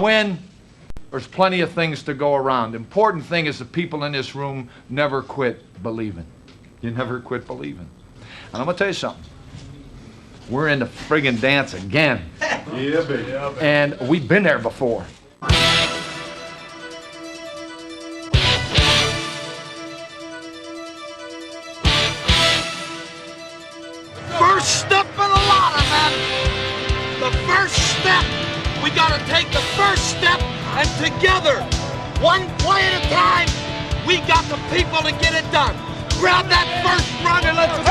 win, there's plenty of things to go around. Important thing is the people in this room never quit believing. You never quit believing. And I'm going to tell you something. We're in the friggin' dance again. Yeah, baby. And we've been there before. First step in the ladder, man. The first step. We gotta take the first step, and together, one play at a time, we got the people to get it done. Grab that first run and let's go.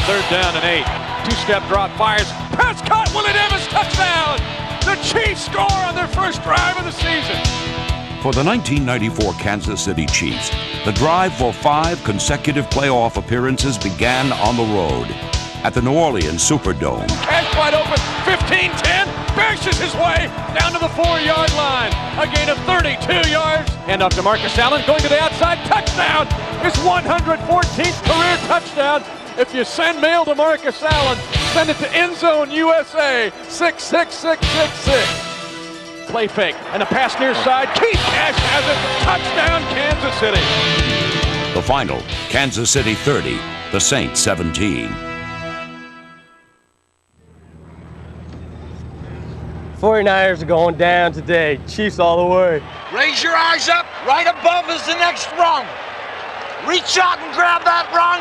Third down and 8. Two-step drop, fires. Pass caught. Willie Davis, touchdown. The Chiefs score on their first drive of the season. For the 1994 Kansas City Chiefs, the drive for 5 consecutive playoff appearances began on the road at the New Orleans Superdome. Cash wide open, 15-10, bashes his way down to the 4-yard line. A gain of 32 yards. Hand off to Marcus Allen, going to the outside, touchdown. His 114th career touchdown. If you send mail to Marcus Allen, send it to End Zone USA, 66666. Play fake, and a pass near side. Keith Cash has it. Touchdown, Kansas City. The final, Kansas City 30, the Saints 17. 49ers are going down today. Chiefs all the way. Raise your eyes up. Right above is the next rung. Reach out and grab that rung.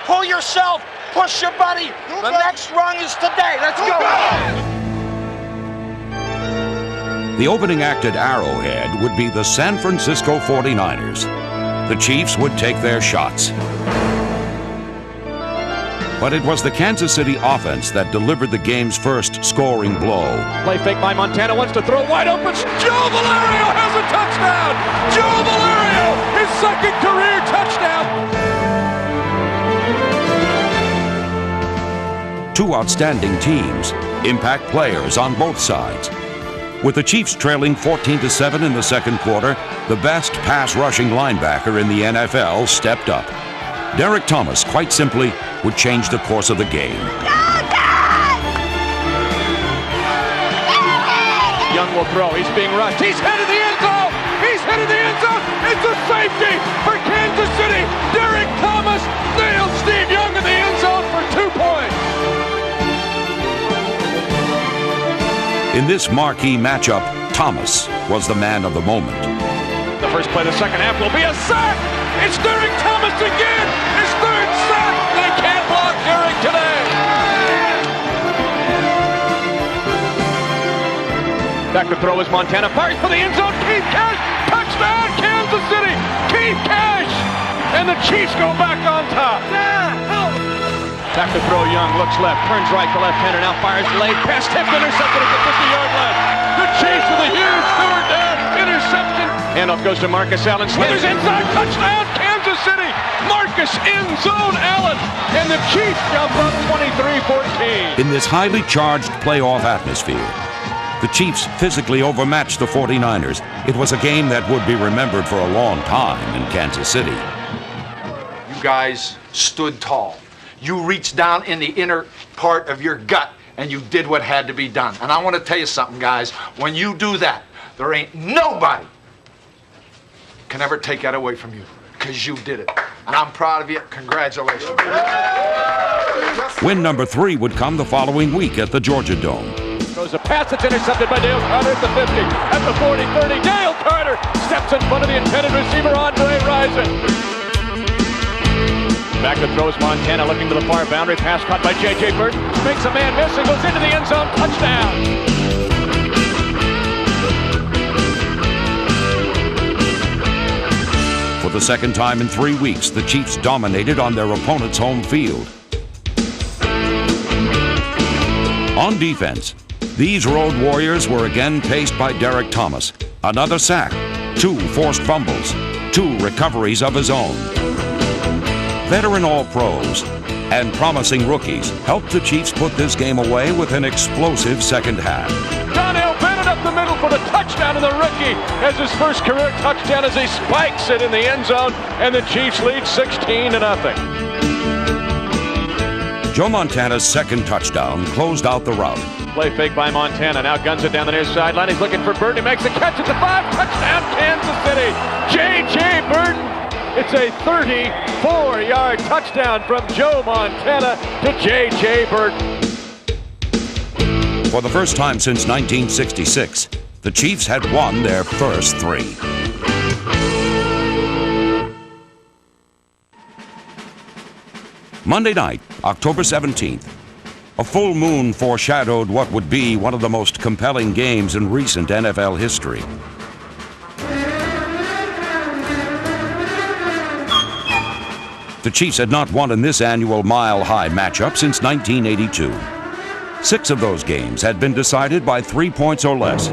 Pull yourself. Push your buddy. The next rung is today. Let's go. The opening act at Arrowhead would be the San Francisco 49ers. The Chiefs would take their shots. But it was the Kansas City offense that delivered the game's first scoring blow. Play fake by Montana, wants to throw wide open. Joe Valerio has a touchdown! Joe Valerio, his second career touchdown! 2 outstanding teams, impact players on both sides. With the Chiefs trailing 14-7 in the second quarter, the best pass-rushing linebacker in the NFL stepped up. Derek Thomas, quite simply, would change the course of the game. Young will throw. He's being rushed. He's headed the end zone. He's headed the end zone. It's a safety for Kansas City. Derek Thomas nails Steve Young in the end zone for 2 points. In this marquee matchup, Thomas was the man of the moment. The first play of the second half will be a sack. It's Derek Thomas again. His third sack. They can't block Derek today. Back to throw is Montana. Fires for the end zone. Keith Cash. Touchdown, Kansas City. Keith Cash. And the Chiefs go back on top. Back to throw, Young looks left, turns right to left-hander, now fires late, pass tipped, intercepted at the 50-yard line. The Chiefs with a huge third down interception. Handoff goes to Marcus Allen, slithers inside, touchdown, Kansas City. Marcus End Zone Allen, and the Chiefs jump up 23-14. In this highly charged playoff atmosphere, the Chiefs physically overmatched the 49ers. It was a game that would be remembered for a long time in Kansas City. You guys stood tall. You reached down in the inner part of your gut and you did what had to be done. And I want to tell you something, guys. When you do that, there ain't nobody can ever take that away from you, because you did it. And I'm proud of you. Congratulations. Win number 3 would come the following week at the Georgia Dome. Throws a pass that's intercepted by Dale Carter at the 50, at the 40, 30. Dale Carter steps in front of the intended receiver, Andre Rison. Back to throws Montana, looking to the far boundary. Pass caught by J.J. Burton. Makes a man miss and goes into the end zone. Touchdown. For the second time in 3 weeks, the Chiefs dominated on their opponent's home field. On defense, these road warriors were again paced by Derek Thomas. Another sack, 2 forced fumbles, 2 recoveries of his own. Veteran All-Pros and promising rookies helped the Chiefs put this game away with an explosive second half. Donnell Bennett up the middle for the touchdown, and the rookie has his first career touchdown as he spikes it in the end zone, and the Chiefs lead 16-0. Joe Montana's second touchdown closed out the rout. Play fake by Montana. Now guns it down the near sideline. He's looking for Burton. He makes a catch at the 5. Touchdown, Kansas City. J.J. Burton. It's a 34-yard touchdown from Joe Montana to J.J. Burton. For the first time since 1966, the Chiefs had won their first 3. Monday night, October 17th. A full moon foreshadowed what would be one of the most compelling games in recent NFL history. The Chiefs had not won in this annual mile-high matchup since 1982. 6 of those games had been decided by 3 points or less.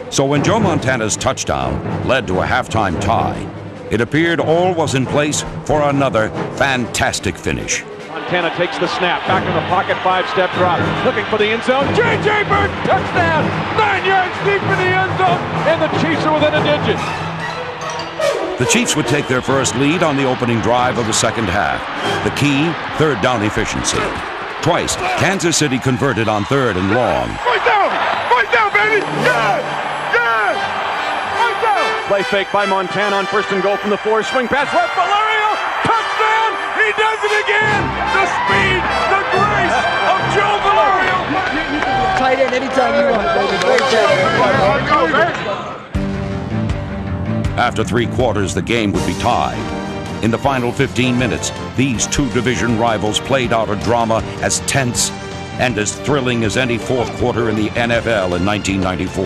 So when Joe Montana's touchdown led to a halftime tie, it appeared all was in place for another fantastic finish. Montana takes the snap, back in the pocket, 5-step drop, looking for the end zone. J.J. Burton, touchdown! 9 yards deep in the end zone, and the Chiefs are within a digit. The Chiefs would take their first lead on the opening drive of the second half. The key, third down efficiency. Twice, Kansas City converted on 3rd and long. Right down, baby! Yeah! Right down! Play fake by Montana on 1st and goal from the 4. Swing pass left, Valerio! Touchdown! He does it again! The speed, the grace of Joe Valerio! Tight end anytime you want, baby. Great job. After 3 quarters, the game would be tied. In the final 15 minutes, these 2 division rivals played out a drama as tense and as thrilling as any 4th quarter in the NFL in 1994.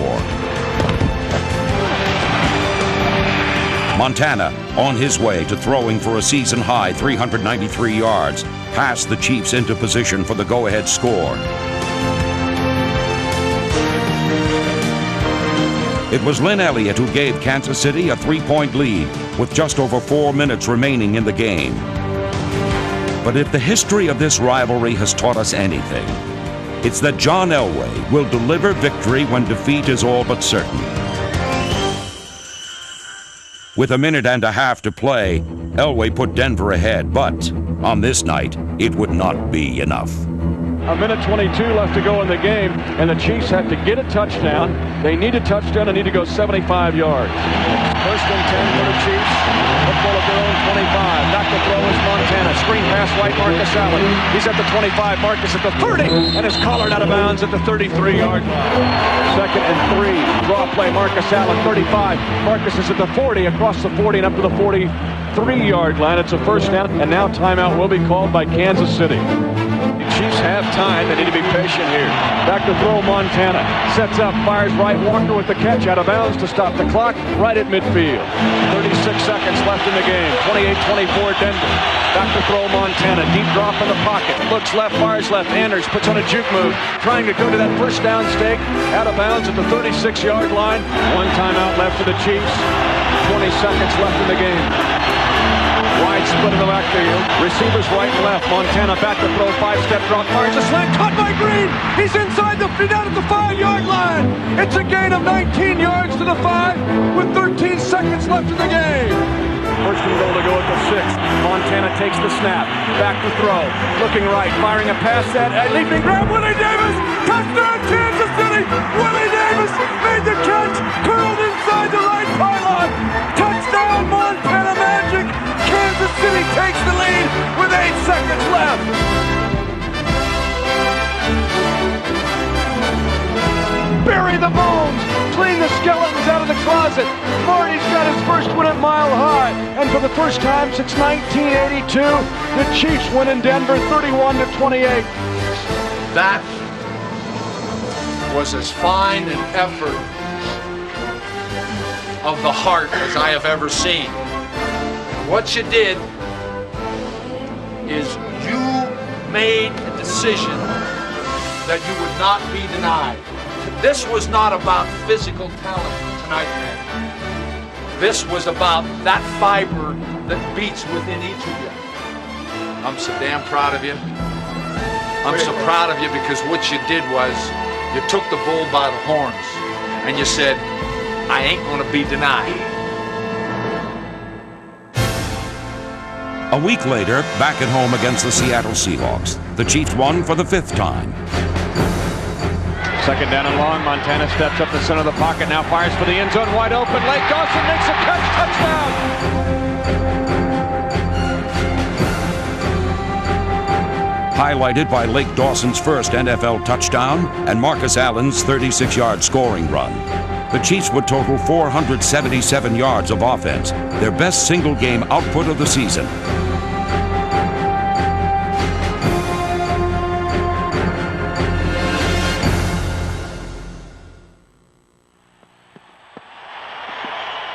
Montana, on his way to throwing for a season-high 393 yards, passed the Chiefs into position for the go-ahead score. It was Lynn Elliott who gave Kansas City a 3-point lead with just over 4 minutes remaining in the game. But if the history of this rivalry has taught us anything, it's that John Elway will deliver victory when defeat is all but certain. With a minute and a half to play, Elway put Denver ahead, but on this night, it would not be enough. A minute 22 left to go in the game, and the Chiefs have to get a touchdown. They need a touchdown and need to go 75 yards. 1st and 10 for the Chiefs. Football at their own 25. Back to throw is Montana. Screen pass right, Marcus Allen. He's at the 25, Marcus at the 30, and is collared out of bounds at the 33-yard line. 2nd and 3. Draw play, Marcus Allen, 35. Marcus is at the 40, across the 40 and up to the 43-yard line. It's a first down, and now timeout will be called by Kansas City. Chiefs have time. They need to be patient here. Back to throw, Montana. Sets up, fires right. Walker with the catch out of bounds to stop the clock right at midfield. 36 seconds left in the game. 28-24 Denver. Back to throw, Montana. Deep drop in the pocket. Looks left, fires left. Anders puts on a juke move. Trying to go to that first down stake. Out of bounds at the 36-yard line. 1 timeout left for the Chiefs. 20 seconds left in the game. Wide split in the backfield. Receivers right and left. Montana back to throw. 5-step drop. Fires a slant. Caught by Green. He's inside the down at the 5-yard line. It's a gain of 19 yards to the 5 with 13 seconds left in the game. 1st and goal to go at the 6. Montana takes the snap. Back to throw. Looking right. Firing a pass at a leaping grab. Willie Davis. Touchdown Kansas City. Willie Davis made the catch. Curled inside the right pylon. Touchdown Montana Magic. Kansas City takes the lead with 8 seconds left. Bury the bones. Clean the skeletons out of the closet. Marty's got his first win at Mile High. And for the first time since 1982, the Chiefs win in Denver 31-28. That was as fine an effort of the heart as I have ever seen. What you did is you made a decision that you would not be denied. This was not about physical talent tonight, man. This was about that fiber that beats within each of you. I'm so damn proud of you. I'm so proud of you because what you did was you took the bull by the horns and you said, I ain't gonna be denied. A week later, back at home against the Seattle Seahawks, the Chiefs won for the 5th time. Second down and long. Montana steps up the center of the pocket, now fires for the end zone, wide open. Lake Dawson makes a catch, touchdown! Highlighted by Lake Dawson's first NFL touchdown and Marcus Allen's 36-yard scoring run. The Chiefs would total 477 yards of offense, their best single-game output of the season.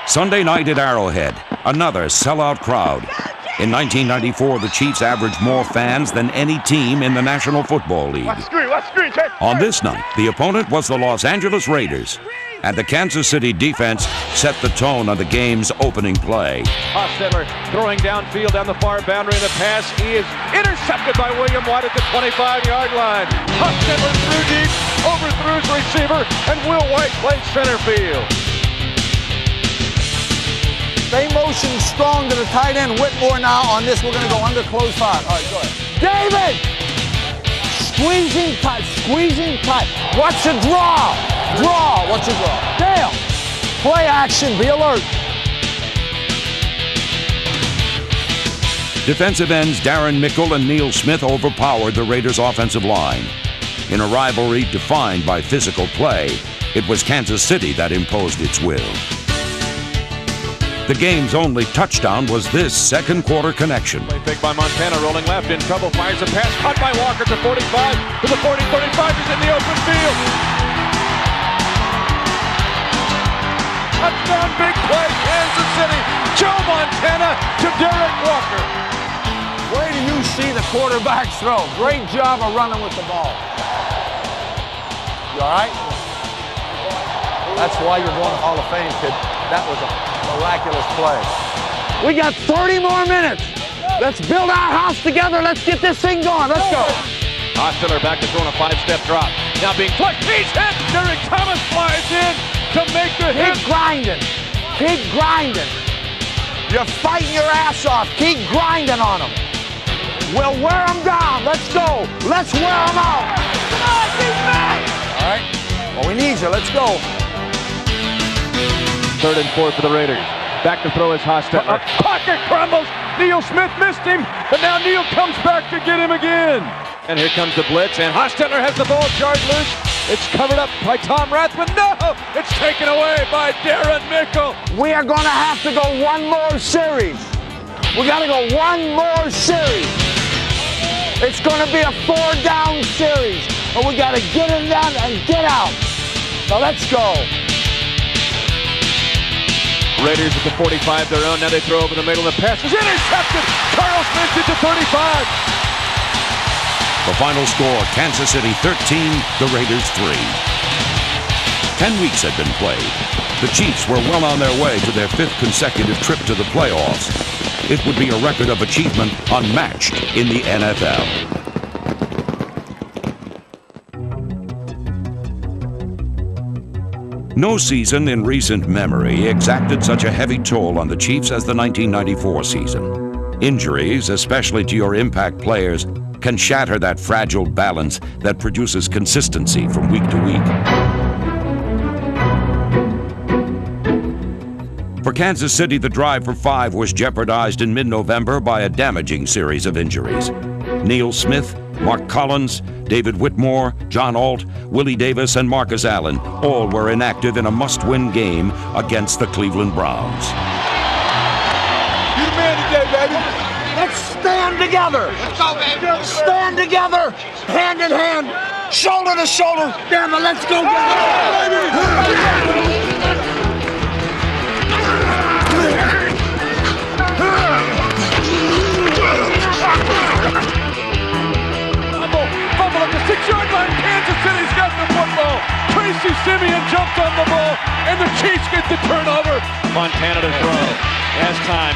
Sunday night at Arrowhead, another sellout crowd. In 1994, the Chiefs averaged more fans than any team in the National Football League. On this night, the opponent was the Los Angeles Raiders, and the Kansas City defense set the tone on the game's opening play. Hostetler throwing downfield down the far boundary, and the pass is intercepted by William White at the 25-yard line. Hostetler threw deep, overthrew his receiver, and Will White plays center field. Stay motion strong to the tight end. Whitmore now on this. We're going to go under close 5. All right, go ahead. David! Squeezing tight, squeezing tight. Watch the draw. Draw. What's your draw? Dale, play action, be alert. Defensive ends Darren Mickle and Neil Smith overpowered the Raiders' offensive line. In a rivalry defined by physical play, it was Kansas City that imposed its will. The game's only touchdown was this second quarter connection. Play fake by Montana, rolling left, in trouble, fires a pass, caught by Walker to 45, to the 40, 35, he's in the open field. Touchdown, big play, Kansas City. Joe Montana to Derek Walker. Where do you see the quarterback throw? Great job of running with the ball. You all right? That's why you're going to Hall of Fame, kid. That was a miraculous play. We got 30 more minutes. Let's build our house together. Let's get this thing going. Let's go. Hostetler back to throwing a 5-step drop. Now being flicked. He's hit. Derek Thomas flies in to make the hit. Keep grinding. Keep grinding. You're fighting your ass off. Keep grinding on them. We'll wear them down. Let's go. Let's wear them out. Come on, defense. All right. Well, we need you. Let's go. 3rd and 4 for the Raiders. Back to throw is Hostetler. Pocket crumbles. Neil Smith missed him, but now Neil comes back to get him again. And here comes the blitz, and Hostetler has the ball charged loose. It's covered up by Tom Rathman. No! It's taken away by Darren Mickle. We are going to have to go one more series. We got to go one more series. It's going to be a 4-down series, but we got to get in down and get out. So let's go. Raiders at the 45, their own. Now they throw over the middle. The pass is intercepted. Carl Smith at the 35. The final score, Kansas City 13, the Raiders 3. 10 weeks had been played. The Chiefs were well on their way to their 5th consecutive trip to the playoffs. It would be a record of achievement unmatched in the NFL. No season in recent memory exacted such a heavy toll on the Chiefs as the 1994 season. Injuries, especially to your impact players, can shatter that fragile balance that produces consistency from week to week. For Kansas City, the drive for 5 was jeopardized in mid-November by a damaging series of injuries. Neil Smith, Mark Collins, David Whitmore, John Alt, Willie Davis, and Marcus Allen all were inactive in a must-win game against the Cleveland Browns. You the man today, baby. Let's stand together. Let's go, baby. Stand together, hand in hand, shoulder to shoulder. Damn it, let's go. Fumble at the 6-yard line. Kansas City's got the football. Tracy Simeon jumped on the ball, and the Chiefs get the turnover. Montana to throw. Has time.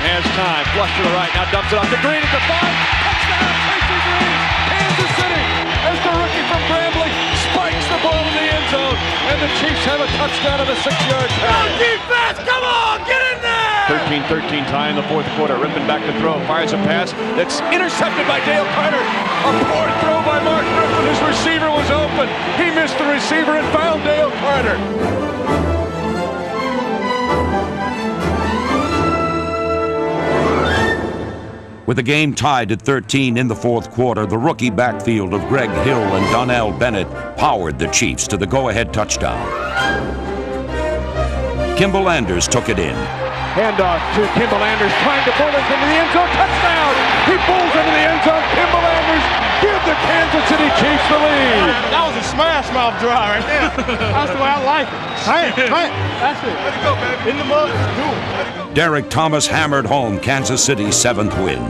Flush to the right. Now dumps it off to Green at the 5. Touchdown, Tracy Green. Kansas City, as the rookie from Grambling, spikes the ball in the end zone, and the Chiefs have a touchdown on a 6-yard pass. Defense, come on, get in there! 13-13 tie in the fourth quarter. Rippon back to throw, fires a pass that's intercepted by Dale Carter. A poor throw by Mark Rippon. His receiver was open. He missed the receiver and found Dale Carter. With the game tied at 13 in the fourth quarter, the rookie backfield of Greg Hill and Donnell Bennett powered the Chiefs to the go-ahead touchdown. Kimball Anders took it in. Handoff to Kimball Anders, trying to pull this into the end zone. Touchdown! He pulls into the end zone. Kimball Anders give the Kansas City Chiefs the lead. That was a smash mouth drive right there. That's the way I like it. Bam. That's it. Let it go, baby. In the mud. Do it. Derek Thomas hammered home Kansas City's 7th win.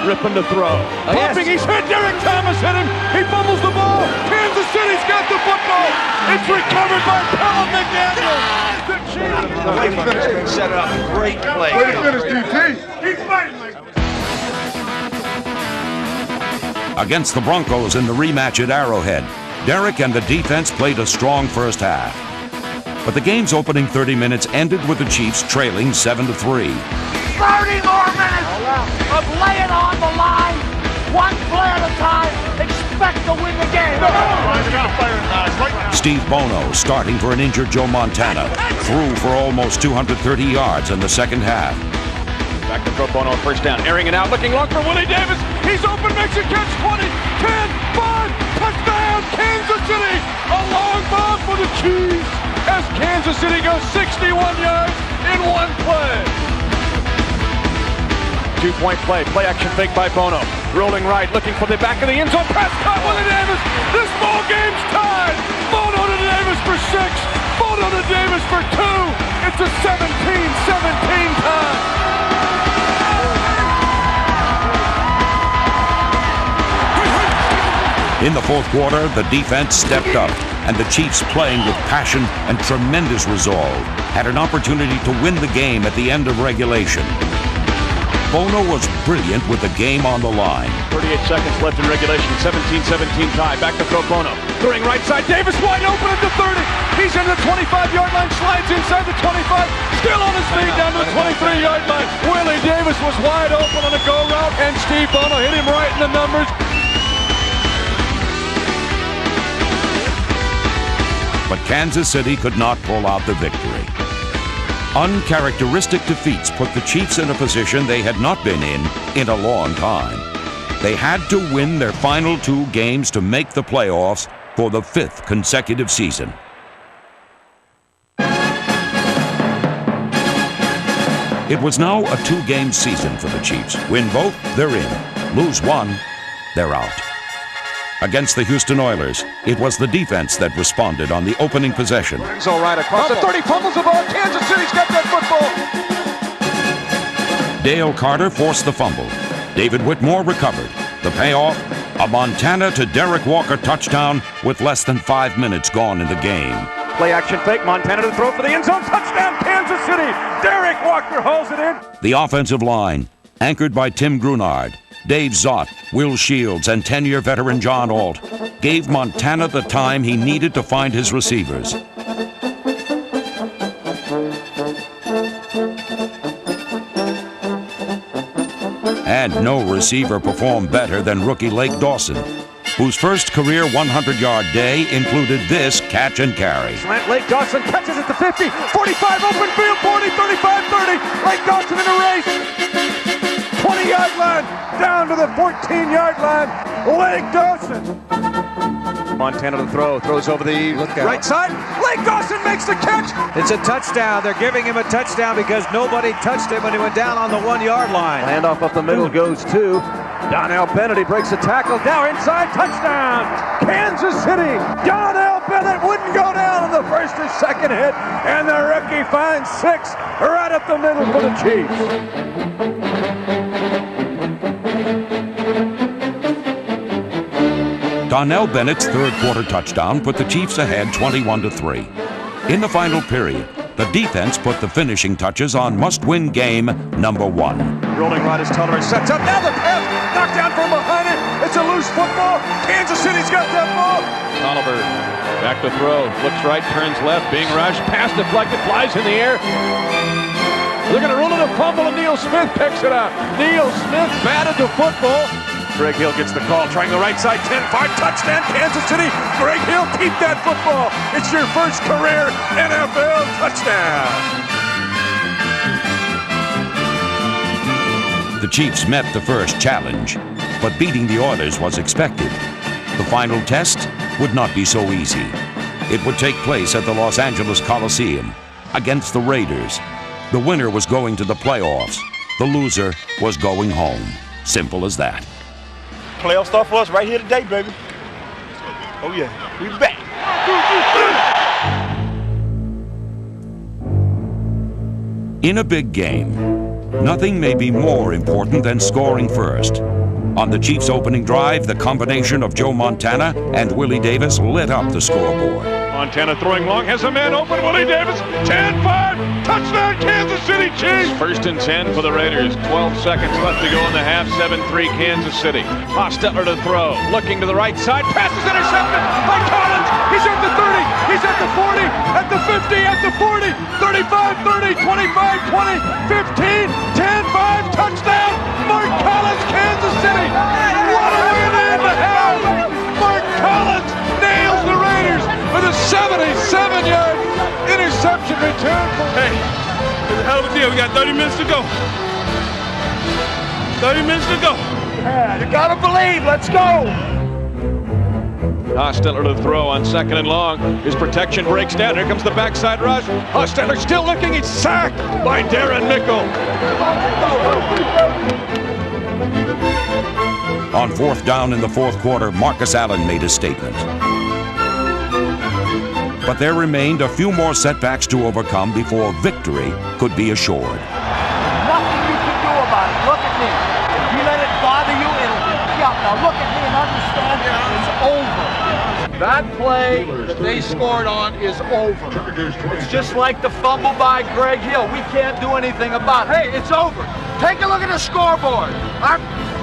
Rippon to throw. Popping, he's hit. Derek Thomas hit him. He fumbles the ball. Kansas City's got the football. It's recovered by Pelham McDaniel. The Chiefs. Set up. Great play. Way to finish, DT. Keep fighting, like. Against the Broncos in the rematch at Arrowhead, Derek and the defense played a strong first half. But the game's opening 30 minutes ended with the Chiefs trailing 7-3. 30 more minutes of laying on the line, one play at a time. Expect to win the game. Steve Bono, starting for an injured Joe Montana, threw for almost 230 yards in the second half. Back to throw, Bono, first down, airing it out, looking long for Willie Davis. He's open, makes a catch, 20, 10, 5, touchdown, Kansas City! A long ball for the Chiefs as Kansas City goes 61 yards in one play. 2-point play, play action fake by Bono. Rolling right, looking for the back of the end zone, pass caught, Willie Davis! This ball game's tied! Bono to Davis for 6, Bono to Davis for 2. It's a 17-17 tie. In the fourth quarter, the defense stepped up, and the Chiefs, playing with passion and tremendous resolve, had an opportunity to win the game at the end of regulation. Bono was brilliant with the game on the line. 38 seconds left in regulation, 17-17 tie. Back to throw, Bono. Throwing right side, Davis wide open at the 30. He's in the 25-yard line, slides inside the 25. Still on his feet down to the 23-yard line. Willie Davis was wide open on a go route, and Steve Bono hit him right in the numbers. But Kansas City could not pull out the victory. Uncharacteristic defeats put the Chiefs in a position they had not been in a long time. They had to win their final 2 games to make the playoffs for the 5th consecutive season. It was now a 2-game season for the Chiefs. Win both, they're in. Lose one, they're out. Against the Houston Oilers, it was the defense that responded on the opening possession. So right across the 30, fumbles the ball. Kansas City's got that football. Dale Carter forced the fumble. David Whitmore recovered. The payoff, a Montana to Derek Walker touchdown with less than 5 minutes gone in the game. Play action fake, Montana to throw for the end zone. Touchdown, Kansas City. Derek Walker hauls it in. The offensive line, anchored by Tim Grunard, Dave Zott, Will Shields, and 10-year veteran John Alt, gave Montana the time he needed to find his receivers. And no receiver performed better than rookie Lake Dawson, whose first career 100-yard day included this catch and carry. Slant, Lake Dawson catches at the 50, 45, open field, 40, 35, 30. Lake Dawson in a race. 20-yard line, down to the 14-yard line. Lake Dawson. Montana to throw, throws over the right side. Lake Dawson makes the catch. It's a touchdown. They're giving him a touchdown because nobody touched him when he went down on the 1-yard line. Handoff up the middle goes to Donnell Bennett. He breaks the tackle. Now inside, touchdown, Kansas City. Donnell Bennett wouldn't go down on the first or second hit, and the rookie finds 6 right up the middle for the Chiefs. Donnell Bennett's third quarter touchdown put the Chiefs ahead 21-3. In the final period, the defense put the finishing touches on must-win game number 1. Rolling right as Tolliver sets up. Now the pass knocked down from behind it. It's a loose football. Kansas City's got that ball. Tolliver back to throw. Looks right, turns left, being rushed. Pass deflected, flies in the air. They're going to rule it a fumble, and Neil Smith picks it up. Neil Smith batted the football. Greg Hill gets the call, trying the right side, 10-5, touchdown, Kansas City. Greg Hill, keep that football. It's your first career NFL touchdown. The Chiefs met the first challenge, but beating the Oilers was expected. The final test would not be so easy. It would take place at the Los Angeles Coliseum against the Raiders. The winner was going to the playoffs. The loser was going home. Simple as that. Playoff start for us right here today, baby. Oh yeah, we back. In a big game, nothing may be more important than scoring first. On the Chiefs' opening drive, the combination of Joe Montana and Willie Davis lit up the scoreboard. Montana throwing long, has a man open, Willie Davis, 10-5, touchdown Kansas City Chiefs! First and 10 for the Raiders, 12 seconds left to go in the half, 7-3 Kansas City. Hostetler to throw, looking to the right side, pass is intercepted by Collins! He's at the 30, he's at the 40, at the 50, at the 40, 35, 30, 25, 20, 15, 10-5, touchdown! Mark Collins, Kansas City! What a win in the hell! Mark Collins nails the Raiders with a 77-yard interception return. Hey, it's a hell of a deal. We got 30 minutes to go. 30 minutes to go. Yeah, you gotta believe. Let's go. Hostetler to throw on second and long. His protection breaks down. Here comes the backside rush. Hostetler still looking. He's sacked by Darren Mickle. On fourth down in the fourth quarter, Marcus Allen made a statement. But there remained a few more setbacks to overcome before victory could be assured. Nothing you can do about it. Look at me. If you let it bother you, it'll get you up. Now look at me and understand it's over. That play that they scored on is over. It's just like the fumble by Greg Hill. We can't do anything about it. Hey, it's over. Take a look at the scoreboard. Our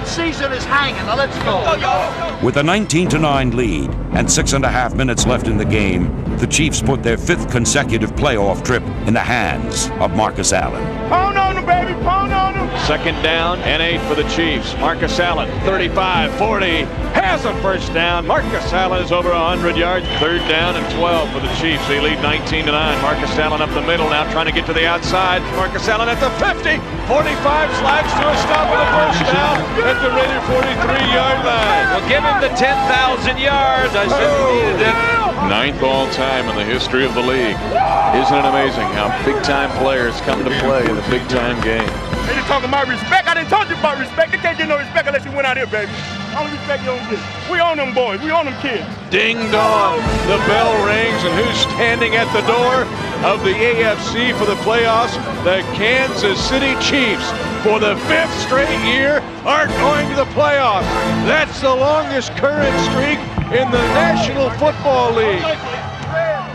season is hanging. Now let's go. With a 19-9 lead and 6.5 minutes left in the game, the Chiefs put their 5th consecutive playoff trip in the hands of Marcus Allen. Pound on them, baby. Pound on them. Second down and 8 for the Chiefs. Marcus Allen, 35, 40, has a first down. Marcus Allen is over 100 yards. Third down and 12 for the Chiefs. They lead 19-9. Marcus Allen up the middle now, trying to get to the outside. Marcus Allen at the 50, 45, slides to a stop with a first down at the Raider 43-yard line. Well, give him the 10,000 yards. I said he needed it. 9th all-time in the history of the league. Isn't it amazing how big-time players come to play in a big-time game? They just talking about respect. I didn't talk to you about respect. They can't get no respect unless you went out here, baby. All the respect you don't get. We own them boys. We own them kids. Ding dong, the bell rings, and who's standing at the door of the AFC for the playoffs? The Kansas City Chiefs, for the 5th straight year, are going to the playoffs. That's the longest current streak in the National Football League.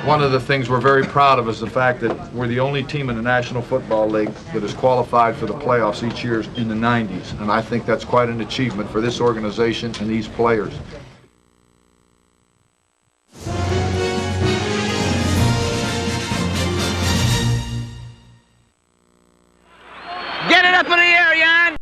One of the things we're very proud of is the fact that we're the only team in the National Football League that has qualified for the playoffs each year in the 90s. And I think that's quite an achievement for this organization and these players.